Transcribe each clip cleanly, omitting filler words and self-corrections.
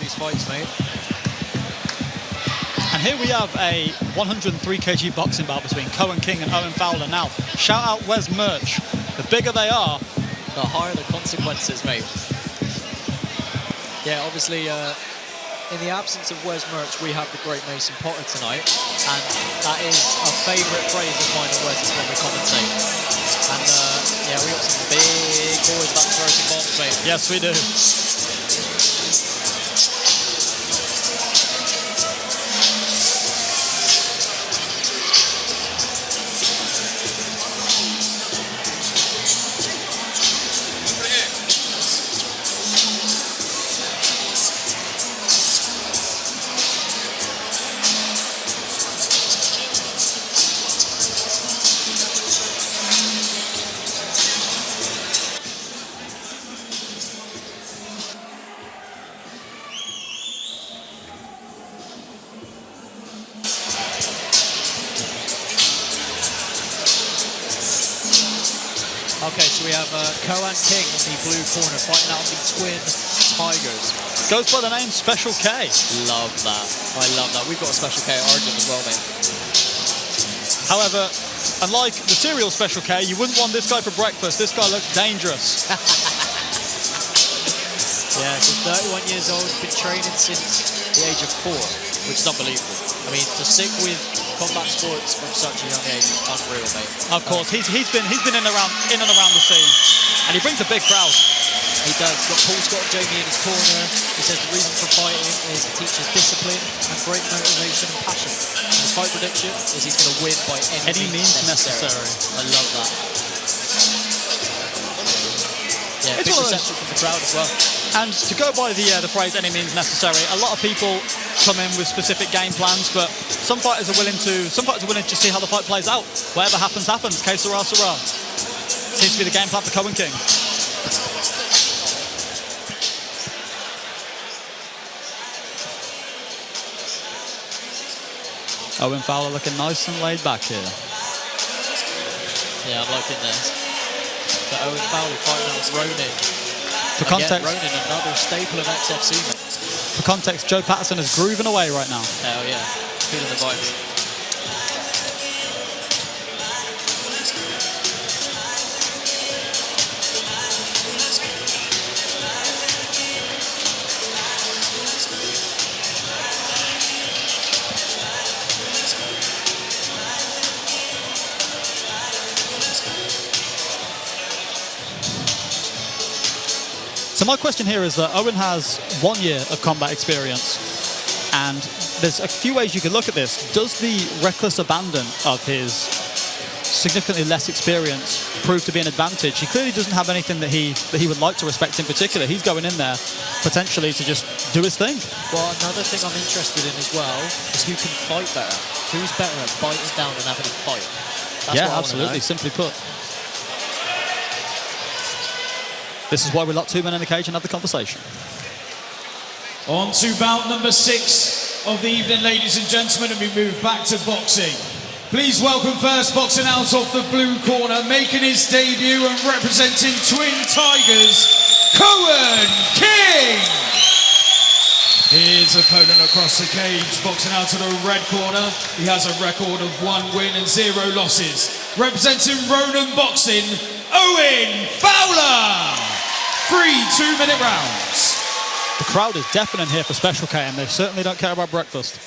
these fights, mate. And here we have a 103 kg boxing bout between Koehan King and Owen Fowler. Now, shout out Wes Merch. The bigger they are, the higher the consequences, mate. Yeah, obviously, in the absence of Wes Merch, we have the great Mason Potter tonight, and that is a favourite phrase of mine and Wes's when we commentate. And yeah, we got some big boys about to throw some bombs, mate. Yes, we do. Okay, so we have Koehan King in the blue corner fighting out the twin Tigers. Goes by the name Special K. Love that. I love that. We've got a Special K at Origin as well, mate. However, unlike the cereal Special K, you wouldn't want this guy for breakfast. This guy looks dangerous. Yeah, so 31 years old, been training since the age of 4, which is unbelievable. I mean, to stick with combat sports from such a young age is unreal, mate. Of course, he's been in and around the scene, and he brings a big crowd. He does. He's got Paul Scott and Jamie in his corner. He says the reason for fighting is it teaches discipline and great motivation and passion. And his fight prediction is he's going to win by any means necessary. I love that. Yeah, big reception from the crowd as well. And to go by the phrase "any means necessary," a lot of people come in with specific game plans, but some fighters are willing to just see how the fight plays out. Whatever happens, happens. Que sera, sera. Seems to be the game plan for Koehan King. Owen Fowler looking nice and laid back here. Yeah, I'm liking this. But Owen Fowler fighting out Ronin. For context, Ronin, another staple of XFC, mate. For context, Joe Patterson is grooving away right now. Hell yeah, feeling the vibes. So my question here is that Owen has 1 year of combat experience, and there's a few ways you could look at this. Does the reckless abandon of his significantly less experience prove to be an advantage? He clearly doesn't have anything that he would like to respect in particular. He's going in there potentially to just do his thing. Well, another thing I'm interested in as well is who can fight better. Who's better at biting down and having a fight? That's yeah, absolutely, simply put. This is why we lock 2 men in the cage and have the conversation. On to bout number 6 of the evening, ladies and gentlemen, and we move back to boxing. Please welcome first, boxing out of the blue corner, making his debut and representing Twin Tigers, Koehan King. His opponent across the cage, boxing out of the red corner. He has a record of 1 win and 0 losses. Representing Ronin Boxing, Owen Fowler. 3 2-minute rounds. The crowd is deafening here for Special K, and they certainly don't care about breakfast.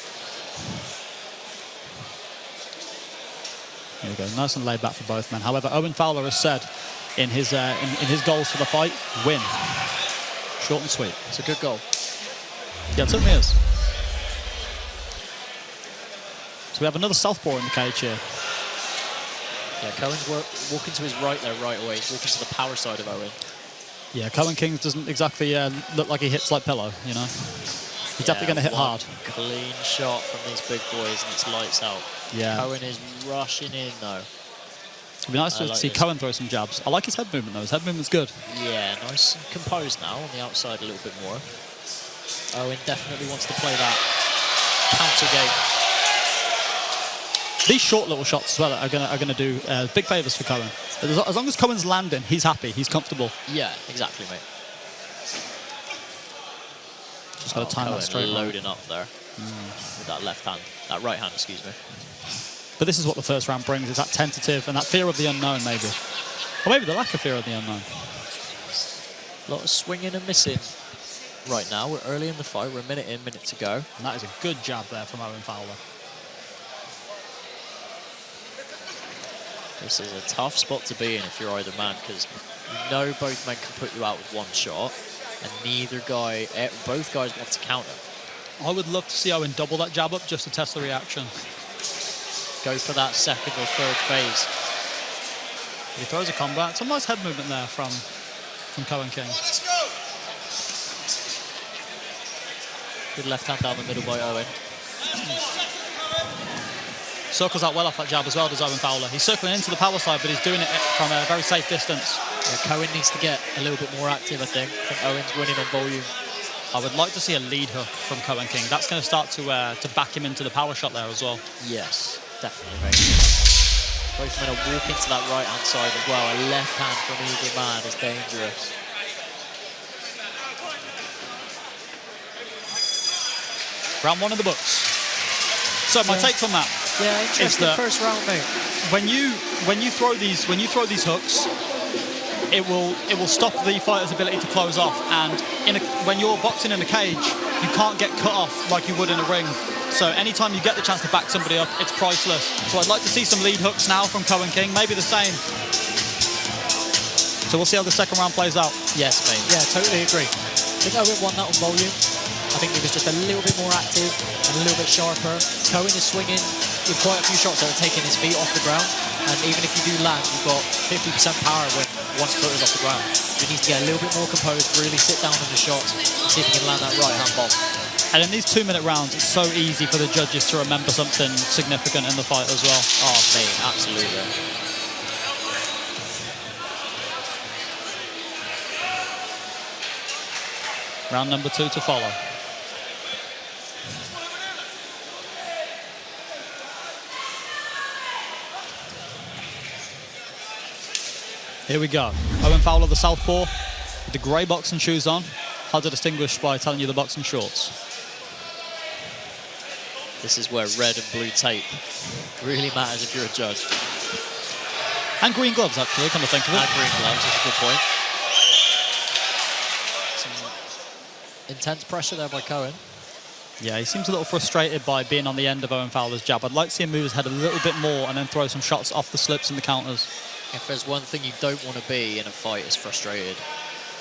Here we go, nice and laid back for both men. However, Owen Fowler has said in his goals for the fight, win. Short and sweet. It's a good goal. Yeah, it certainly is. So we have another southpaw in the cage here. Yeah, Koehan's walking to his right there right away. He's walking to the power side of Owen. Yeah, Koehan King doesn't exactly look like he hits like pillow, you know. He's definitely going to hit hard. Clean shot from these big boys, and it's lights out. Yeah. Koehan is rushing in, though. It'd be nice to see Koehan throw some jabs. I like his head movement, though. His head movement's good. Yeah, nice and composed now on the outside a little bit more. Owen definitely wants to play that counter game. These short little shots as well are gonna do big favours for Koehan. As long as Koehan's landing, he's happy, he's comfortable. Yeah, exactly, mate. Just got to time that straight. Loading up there with that left hand, that right hand, excuse me. But this is what the first round brings, is that tentative and that fear of the unknown, maybe. Or maybe the lack of fear of the unknown. A lot of swinging and missing right now. We're early in the fight. We're a minute in, minute to go. And that is a good jab there from Owen Fowler. This is a tough spot to be in if you're either man, because you know both men can put you out with one shot, and both guys want to counter. I would love to see Owen double that jab up just to test the reaction. Go for that second or third phase. He throws a combat. Some nice head movement there from Koehan King. Good left hand down the middle by Owen. Circles out well off that jab as well, does Owen Fowler. He's circling into the power side, but he's doing it from a very safe distance. Yeah, Koehan needs to get a little bit more active, I think. I think Owen's winning on volume. I would like to see a lead hook from Koehan King. That's going to start to back him into the power shot there as well. Yes, definitely, mate. Both men are walking to that right-hand side as well. A left hand from either man is dangerous. Round one in the books. So my take from that. Yeah, interesting first round, mate. When you throw these hooks, it will stop the fighter's ability to close off. And when you're boxing in a cage, you can't get cut off like you would in a ring. So anytime you get the chance to back somebody up, it's priceless. So I'd like to see some lead hooks now from Koehan King, maybe the same. So we'll see how the second round plays out. Yes, mate. Yeah, totally agree. I think Owen won that on volume. I think he was just a little bit more active and a little bit sharper. Koehan is swinging with quite a few shots that are taking his feet off the ground. And even if you do land, you've got 50% power when one foot is off the ground. You need to get a little bit more composed, really sit down on the shots, and see if you can land that right-hand bomb. And in these 2-minute rounds, it's so easy for the judges to remember something significant in the fight as well. Oh, mate, absolutely. Round number 2 to follow. Here we go. Owen Fowler, the southpaw, with the grey boxing shoes on. Hard to distinguish by telling you the boxing shorts. This is where red and blue tape really matters if you're a judge. And green gloves, actually, come to think of it. And green gloves, that's a good point. Some intense pressure there by Koehan. Yeah, he seems a little frustrated by being on the end of Owen Fowler's jab. I'd like to see him move his head a little bit more and then throw some shots off the slips and the counters. If there's one thing you don't want to be in a fight, it's frustrated.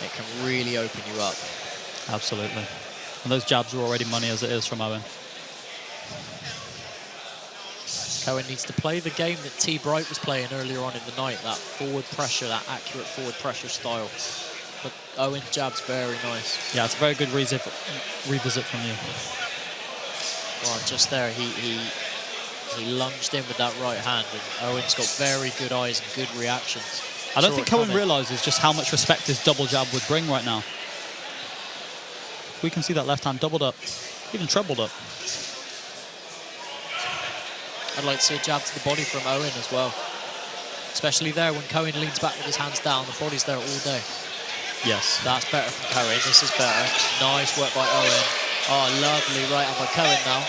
It can really open you up. Absolutely. And those jabs are already money as it is from Owen. Koehan needs to play the game that T. Bright was playing earlier on in the night, that forward pressure, that accurate forward pressure style. But Owen's jab's very nice. Yeah, it's a very good revisit from you. Well, just there, he lunged in with that right hand, and Owen's got very good eyes and good reactions. I don't think Koehan realises just how much respect his double jab would bring right now. We can see that left hand doubled up, even trebled up. I'd like to see a jab to the body from Owen as well. Especially there when Koehan leans back with his hands down, the body's there all day. Yes. That's better from Koehan, this is better. Nice work by Owen. Oh, lovely right hand by Koehan now.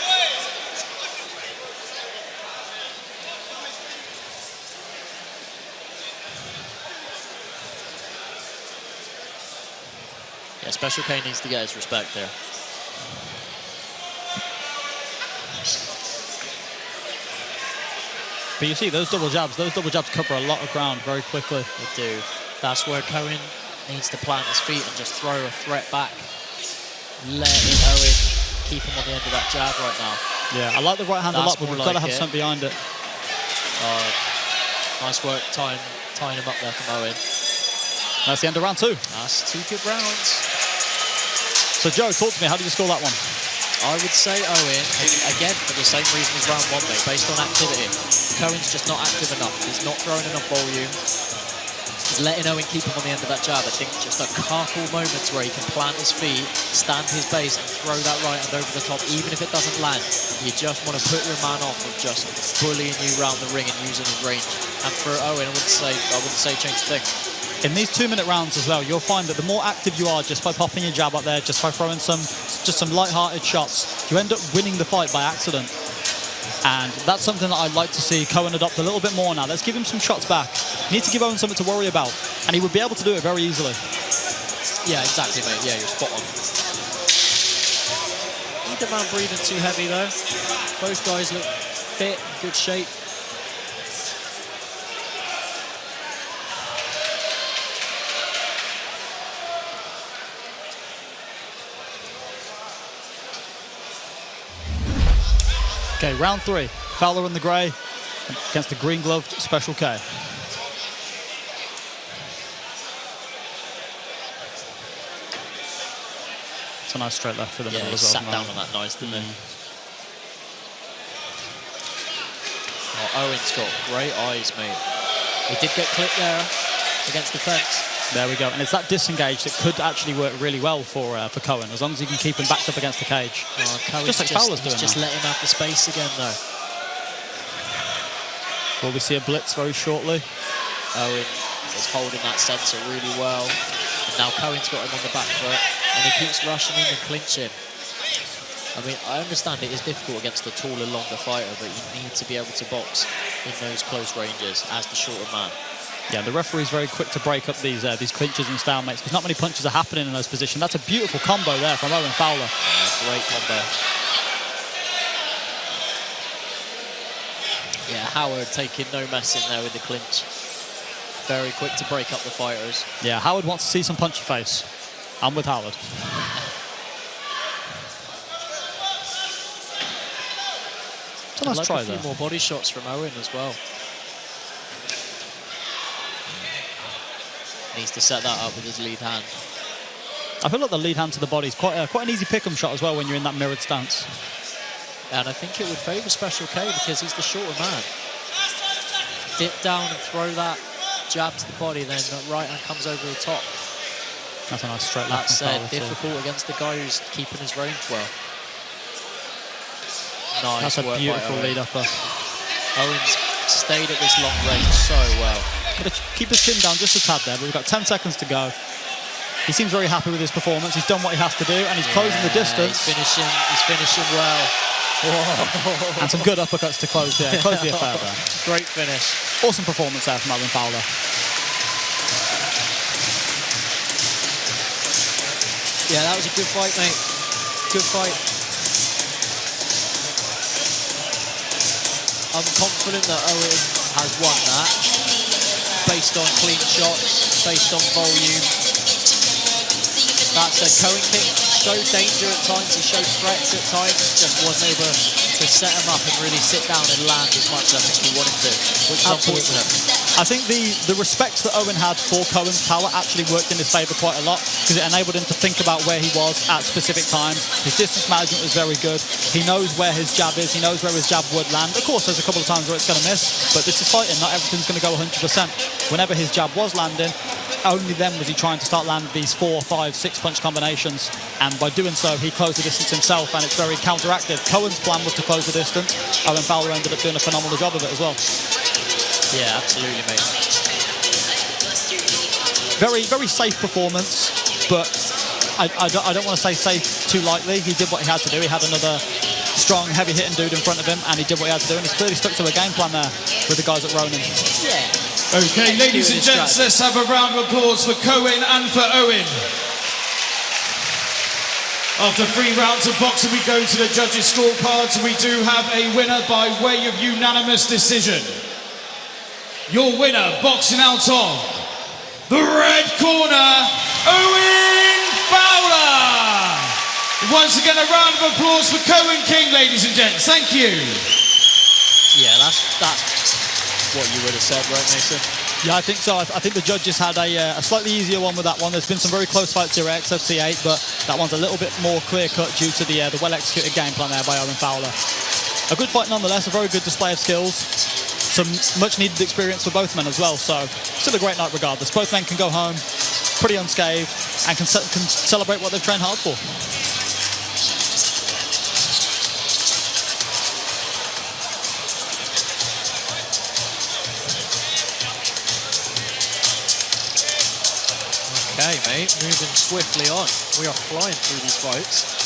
Yeah, Special K needs to get his respect there. But you see, those double jabs cover a lot of ground very quickly. They do. That's where Koehan needs to plant his feet and just throw a threat back. Letting Owen keep him on the end of that jab right now. Yeah, I like the right hand a lot, but we've got to have something behind it. Nice work tying him up there from Owen. That's the end of round 2. That's 2 good rounds. So Joe, talk to me, how did you score that one? I would say Owen, again, for the same reason as round 1, mate, based on activity. Koehan's just not active enough. He's not throwing enough volume. He's letting Owen keep him on the end of that jab. I think just a couple moments where he can plant his feet, stand his base, and throw that right hand over the top, even if it doesn't land. You just want to put your man off of just bullying you around the ring and using his range. And for Owen, I wouldn't say change a thing. In these 2-minute rounds as well, you'll find that the more active you are just by popping your jab up there, just by throwing some just some light-hearted shots, you end up winning the fight by accident. And that's something that I'd like to see Koehan adopt a little bit more now. Let's give him some shots back. You need to give Owen something to worry about, and he would be able to do it very easily. Yeah, exactly, mate. Yeah, you're spot on. Neither man breathing too heavy, though. Both guys look fit, good shape. Okay, round 3. Fowler in the grey against the green-gloved Special K. It's a nice straight left for the middle as well. Sat down on that nice, didn't he? Oh, Owen's got great eyes, mate. He did get clipped there against the fence. There we go. And it's that disengage that could actually work really well for Koehan, as long as he can keep him backed up against the cage. Oh, just like Fowler's doing just now. let him have the space again, though. Will we see a blitz very shortly? Owen is holding that centre really well. And now Koehan's got him on the back foot, and he keeps rushing in and clinching. I mean, I understand it is difficult against a taller, longer fighter, but you need to be able to box in those close ranges as the shorter man. Yeah, the referee's very quick to break up these clinches and stalemates because not many punches are happening in those positions. That's a beautiful combo there from Owen Fowler. Yeah, great combo. Yeah, Howard taking no messing there with the clinch. Very quick to break up the fighters. Yeah, Howard wants to see some punchy face. I'm with Howard. It's a nice try there. A few more body shots from Owen as well. Needs to set that up with his lead hand. I feel like the lead hand to the body is quite an easy pick-em shot as well when you're in that mirrored stance. And I think it would favour Special K because he's the shorter man. Dip down and throw that jab to the body, then the right hand comes over the top. That's a nice straight left. That's difficult against the guy who's keeping his range well. Nice. That's a beautiful lead upper. Owen's stayed at this long range so well. Got to keep his chin down just a tad there, but we've got 10 seconds to go. He seems very happy with his performance. He's done what he has to do, and he's closing the distance. He's finishing well. Whoa. And some good uppercuts to close the affair there. Great finish. Awesome performance there from Owen Fowler. Yeah, that was a good fight, mate. Good fight. I'm confident that Owen has won that, based on clean shots, based on volume. That's a Koehan kick. Showed danger at times, he showed threats at times, just wasn't able to set him up and really sit down and land as much as I think he wanted to, which is unfortunate. I think the respect that Owen had for Koehan's power actually worked in his favour quite a lot because it enabled him to think about where he was at specific times. His distance management was very good. He knows where his jab is. He knows where his jab would land. Of course, there's a couple of times where it's going to miss, but this is fighting. Not everything's going to go 100%. Whenever his jab was landing, only then was he trying to start landing these 4, 5, 6 punch combinations, and by doing so he closed the distance himself, and it's very counteractive. Koehan's plan was to close the distance. Owen Fowler ended up doing a phenomenal job of it as well. Yeah, absolutely, mate. Very, very safe performance, but I don't want to say safe too lightly. He did what he had to do. He had another strong, heavy-hitting dude in front of him, and he did what he had to do, and he's clearly stuck to a game plan there with the guys at Ronin. Yeah. Okay, ladies and gents, let's have a round of applause for Koehan and for Owen. After 3 rounds of boxing, we go to the judges' scorecards. We do have a winner by way of unanimous decision. Your winner, boxing out of the red corner, Owen Fowler. Once again, a round of applause for Koehan King, ladies and gents. Thank you. Yeah, that's what you would have said, right, Mason? Yeah, I think so. I think the judges had a slightly easier one with that one. There's been some very close fights here at XFC 8, but that one's a little bit more clear-cut due to the well-executed game plan there by Owen Fowler. A good fight nonetheless, a very good display of skills. Some much-needed experience for both men as well, so still a great night regardless. Both men can go home pretty unscathed and can celebrate what they've trained hard for. Okay, mate, moving swiftly on. We are flying through these fights.